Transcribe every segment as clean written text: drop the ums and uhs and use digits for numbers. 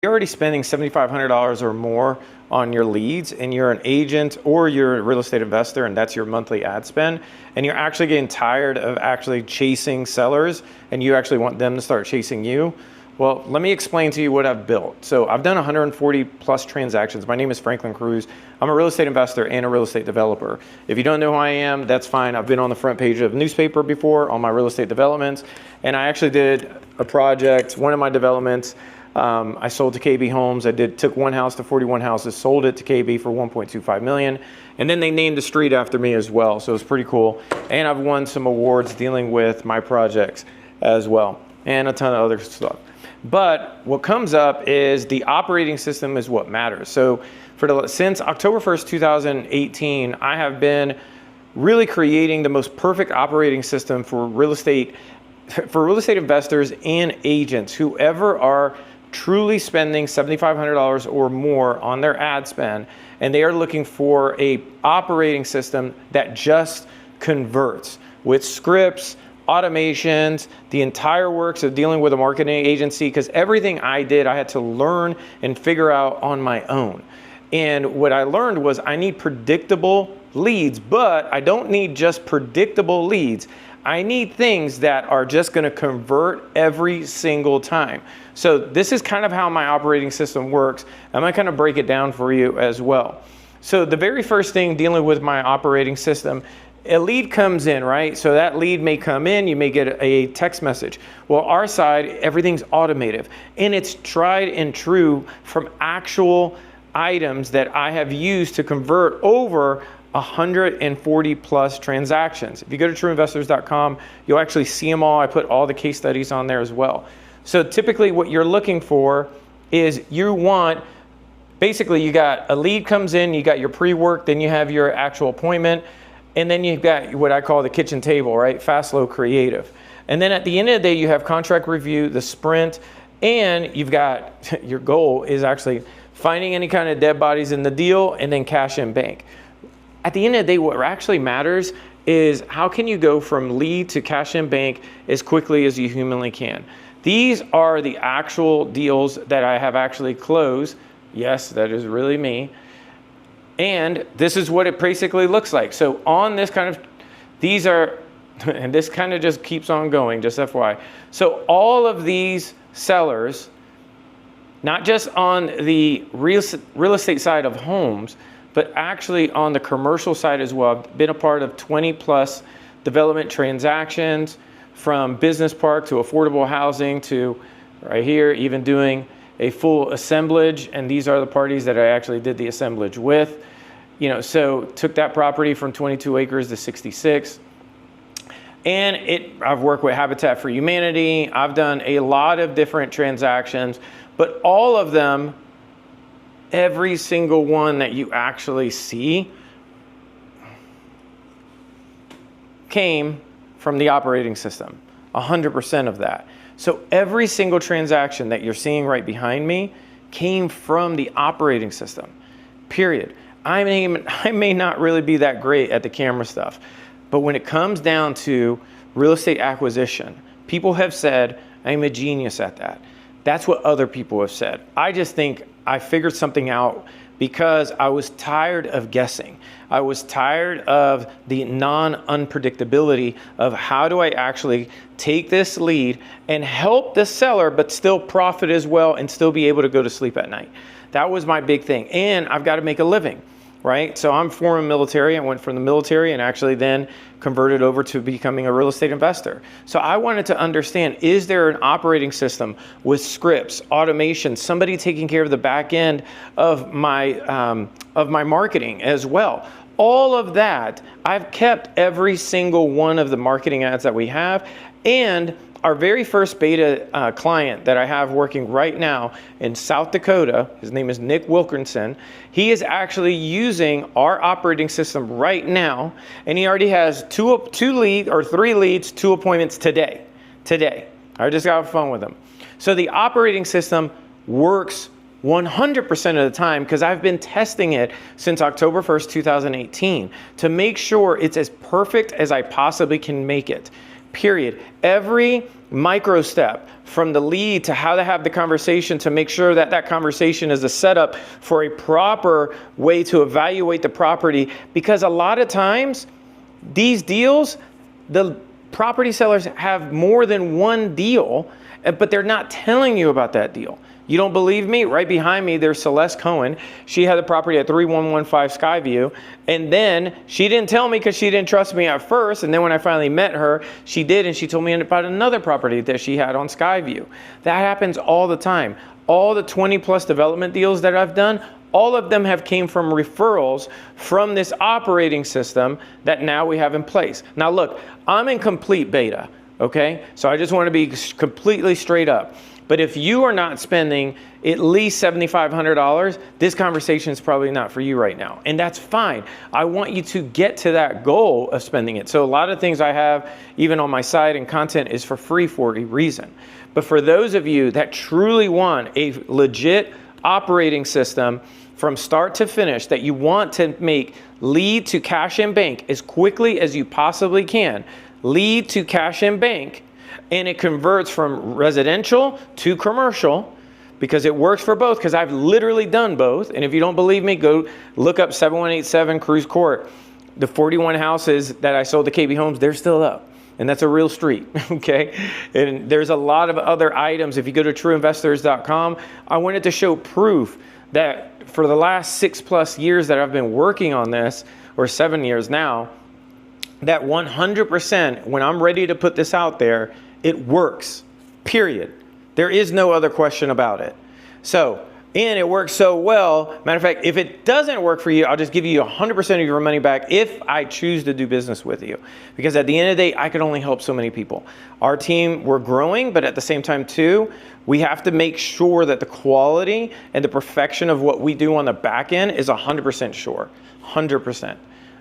you're already spending $7,500 or more on your leads and you're an agent or you're a real estate investor and that's your monthly ad spend, and you're actually getting tired of actually chasing sellers and you actually want them to start chasing you, well, let me explain to you what I've built. So I've done 140 plus transactions. My name is Franklin Cruz. I'm a real estate investor and a real estate developer. If you don't know who I am, that's fine. I've been on the front page of newspaper before on my real estate developments. And I actually did a project, one of my developments, I sold to KB Homes. Took one house to 41 houses, sold it to KB for 1.25 million. And then they named the street after me as well. So it's pretty cool. And I've won some awards dealing with my projects as well, and a ton of other stuff. But what comes up is the operating system is what matters. So since October 1st, 2018, I have been really creating the most perfect operating system for real estate investors and agents, whoever are truly spending $7,500 or more on their ad spend, and they are looking for a operating system that just converts with scripts, automations, the entire works of dealing with a marketing agency, because everything I did, I had to learn and figure out on my own. And what I learned was I need predictable leads, but I don't need just predictable leads. I need things that are just going to convert every single time. So this is kind of how my operating system works. I'm going to kind of break it down for you as well. So the very first thing dealing with my operating system, a lead comes in, right? So that lead may come in, you may get a text message. Well, our side, everything's automated and it's tried and true from actual items that I have used to convert over 140 plus transactions. If you go to trueinvestors.com, you'll actually see them all. I put all the case studies on there as well. So typically what you're looking for is basically you got a lead comes in, you got your pre-work, then you have your actual appointment, and then you've got what I call the kitchen table, right? Fast, slow, creative. And then at the end of the day, you have contract review, the sprint, and you've got, your goal is actually finding any kind of dead bodies in the deal and then cash in bank. At the end of the day, what actually matters is how can you go from lead to cash in bank as quickly as you humanly can. These are the actual deals that I have actually closed. Yes, that is really me. And this is what it basically looks like. So on this kind of, these are, and this kind of just keeps on going, just FYI. So all of these sellers, not just on the real estate side of homes, but actually on the commercial side as well. I've been a part of 20 plus development transactions, from business park to affordable housing to right here, even doing a full assemblage. And these are the parties that I actually did the assemblage with. So took that property from 22 acres to 66. And I've worked with Habitat for Humanity. I've done a lot of different transactions, but all of them, every single one that you actually see came from the operating system, 100% of that. So every single transaction that you're seeing right behind me came from the operating system, period. I may not really be that great at the camera stuff, but when it comes down to real estate acquisition, people have said I'm a genius at that. That's what other people have said. I just think I figured something out because I was tired of guessing. I was tired of the non-unpredictability of how do I actually take this lead and help the seller, but still profit as well and still be able to go to sleep at night. That was my big thing. And I've got to make a living, right? So I'm former military. I went from the military and actually then converted over to becoming a real estate investor. So I wanted to understand, is there an operating system with scripts, automation, somebody taking care of the back end of my marketing as well? All of that, I've kept every single one of the marketing ads that we have. And our very first beta client that I have working right now in South Dakota, his name is Nick Wilkinson. He is actually using our operating system right now, and he already has three leads, 2 appointments today. I just got off the phone with him. So the operating system works 100% of the time because I've been testing it since October 1st, 2018 to make sure it's as perfect as I possibly can make it. Period. Every micro step from the lead to how to have the conversation to make sure that that conversation is a setup for a proper way to evaluate the property. Because a lot of times these deals, the property sellers have more than one deal, but they're not telling you about that deal. You don't believe me? Right behind me, there's Celeste Cohen. She had the property at 3115 Skyview. And then she didn't tell me because she didn't trust me at first. And then when I finally met her, she did. And she told me about another property that she had on Skyview. That happens all the time. All the 20 plus development deals that I've done, all of them have came from referrals from this operating system that now we have in place. Now look, I'm in complete beta, okay? So I just want to be completely straight up. But if you are not spending at least $7,500, this conversation is probably not for you right now. And that's fine. I want you to get to that goal of spending it. So a lot of things I have, even on my site and content, is for free for a reason. But for those of you that truly want a legit operating system from start to finish, that you want to make lead to cash in bank as quickly as you possibly can, lead to cash in bank, and it converts from residential to commercial, because it works for both, because I've literally done both. And if you don't believe me, go look up 7187 Cruz Court. The 41 houses that I sold to KB Homes, they're still up. And that's a real street, okay? And there's a lot of other items. If you go to trueinvestors.com, I wanted to show proof that for the last 6+ years that I've been working on this, or 7 years now, that 100% when I'm ready to put this out there, it works, period. There is no other question about it. So, and it works so well. Matter of fact, if it doesn't work for you, I'll just give you 100% of your money back if I choose to do business with you. Because at the end of the day, I can only help so many people. Our team, we're growing, but at the same time too, we have to make sure that the quality and the perfection of what we do on the back end is 100% sure, 100%.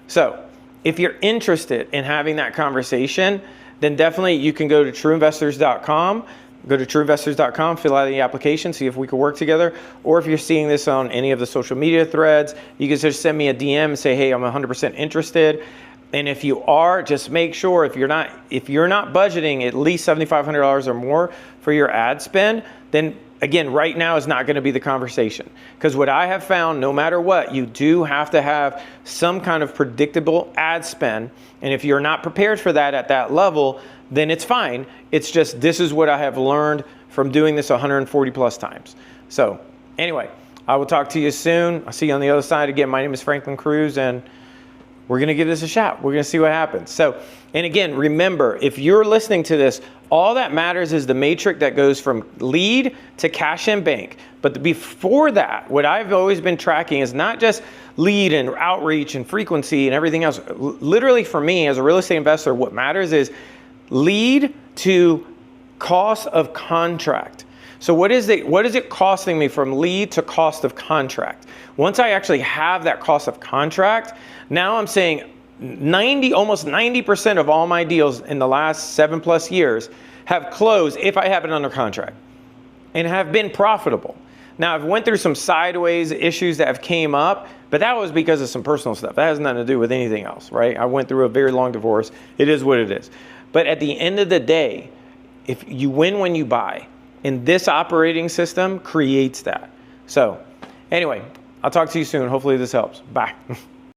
So if you're interested in having that conversation, then definitely you can go to trueinvestors.com. Go to trueinvestors.com, fill out the application, see if we can work together. Or if you're seeing this on any of the social media threads, you can just send me a DM and say, hey, I'm 100% interested. And if you are, just make sure if you're not budgeting at least $7,500 or more for your ad spend, then again, right now is not going to be the conversation. Because what I have found, no matter what, you do have to have some kind of predictable ad spend. And if you're not prepared for that at that level, then it's fine. It's just, this is what I have learned from doing this 140 plus times. So anyway, I will talk to you soon. I'll see you on the other side. Again, my name is Franklin Cruz, and we're going to give this a shot. We're going to see what happens. So, and again, remember, if you're listening to this, all that matters is the matrix that goes from lead to cash in bank. But before that, what I've always been tracking is not just lead and outreach and frequency and everything else. Literally for me as a real estate investor, what matters is lead to cost of contract. So what is it costing me from lead to cost of contract? Once I actually have that cost of contract, now I'm saying almost 90% of all my deals in the last 7+ years have closed if I have it under contract and have been profitable. Now I've went through some sideways issues that have came up, but that was because of some personal stuff. That has nothing to do with anything else, right? I went through a very long divorce. It is what it is. But at the end of the day, if you win when you buy, and this operating system creates that. So anyway, I'll talk to you soon. Hopefully this helps. Bye.